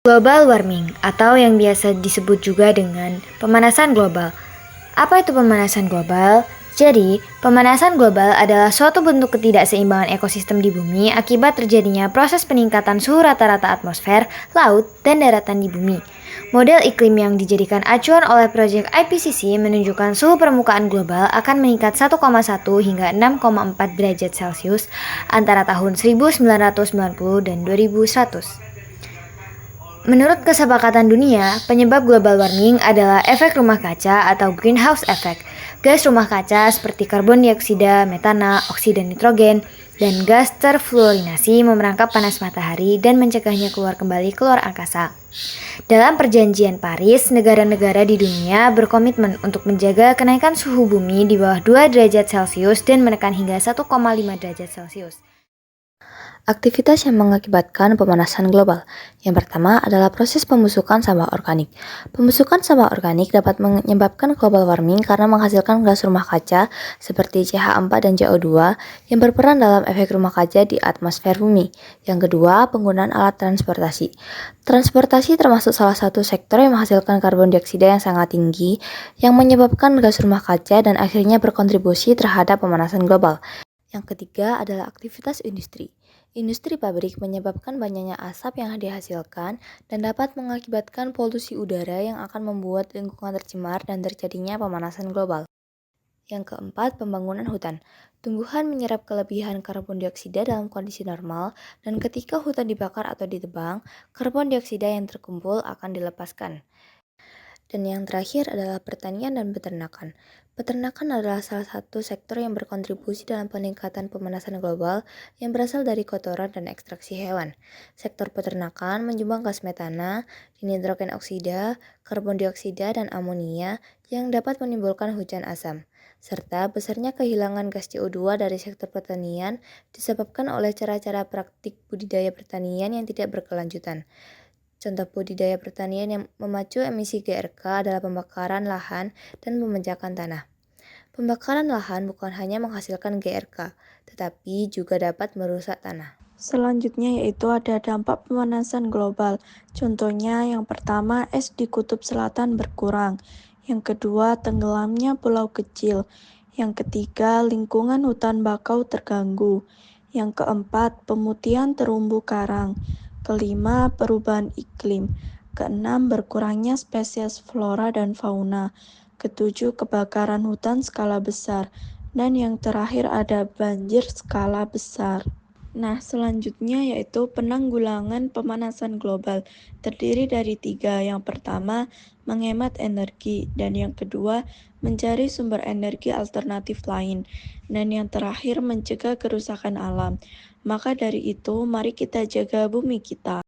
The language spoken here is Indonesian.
Global warming atau yang biasa disebut juga dengan pemanasan global. Apa itu pemanasan global? Jadi, pemanasan global adalah suatu bentuk ketidakseimbangan ekosistem di bumi akibat terjadinya proses peningkatan suhu rata-rata atmosfer, laut, dan daratan di bumi. Model iklim yang dijadikan acuan oleh proyek IPCC menunjukkan suhu permukaan global akan meningkat 1,1 hingga 6,4 derajat Celcius antara tahun 1990 dan 2100. Menurut kesepakatan dunia, penyebab global warming adalah efek rumah kaca atau greenhouse effect. Gas rumah kaca seperti karbon dioksida, metana, oksida nitrogen, dan gas terfluorinasi memerangkap panas matahari dan mencegahnya keluar kembali ke luar angkasa. Dalam perjanjian Paris, negara-negara di dunia berkomitmen untuk menjaga kenaikan suhu bumi di bawah 2 derajat Celcius dan menekan hingga 1,5 derajat Celcius. Aktivitas yang mengakibatkan pemanasan global. Yang pertama adalah proses pembusukan sampah organik. Pembusukan sampah organik dapat menyebabkan global warming karena menghasilkan gas rumah kaca seperti CH4 dan CO2 yang berperan dalam efek rumah kaca di atmosfer bumi. Yang kedua, penggunaan alat transportasi. Transportasi termasuk salah satu sektor yang menghasilkan karbon dioksida yang sangat tinggi yang menyebabkan gas rumah kaca dan akhirnya berkontribusi terhadap pemanasan global. Yang ketiga adalah aktivitas industri. Industri pabrik menyebabkan banyaknya asap yang dihasilkan dan dapat mengakibatkan polusi udara yang akan membuat lingkungan tercemar dan terjadinya pemanasan global. Yang keempat, pembangunan hutan. Tumbuhan menyerap kelebihan karbon dioksida dalam kondisi normal dan ketika hutan dibakar atau ditebang, karbon dioksida yang terkumpul akan dilepaskan. Dan yang terakhir adalah pertanian dan peternakan. Peternakan adalah salah satu sektor yang berkontribusi dalam peningkatan pemanasan global yang berasal dari kotoran dan ekstraksi hewan. Sektor peternakan menyumbang gas metana, nitrogen oksida, karbon dioksida, dan amonia yang dapat menimbulkan hujan asam. Serta besarnya kehilangan gas CO2 dari sektor pertanian disebabkan oleh cara-cara praktik budidaya pertanian yang tidak berkelanjutan. Contoh budidaya pertanian yang memacu emisi GRK adalah pembakaran lahan dan pembenjakan tanah. Pembakaran lahan bukan hanya menghasilkan GRK, tetapi juga dapat merusak tanah. Selanjutnya yaitu ada dampak pemanasan global. Contohnya yang pertama, es di kutub selatan berkurang. Yang kedua, tenggelamnya pulau kecil. Yang ketiga, lingkungan hutan bakau terganggu. Yang keempat, pemutihan terumbu karang. Kelima, perubahan iklim. Keenam, berkurangnya spesies flora dan fauna. Ketujuh, kebakaran hutan skala besar. Dan yang terakhir ada banjir skala besar. Nah, selanjutnya yaitu penanggulangan pemanasan global. Terdiri dari 3. Yang pertama, menghemat energi. Dan yang kedua, mencari sumber energi alternatif lain. Dan yang terakhir, mencegah kerusakan alam. Maka dari itu, mari kita jaga bumi kita.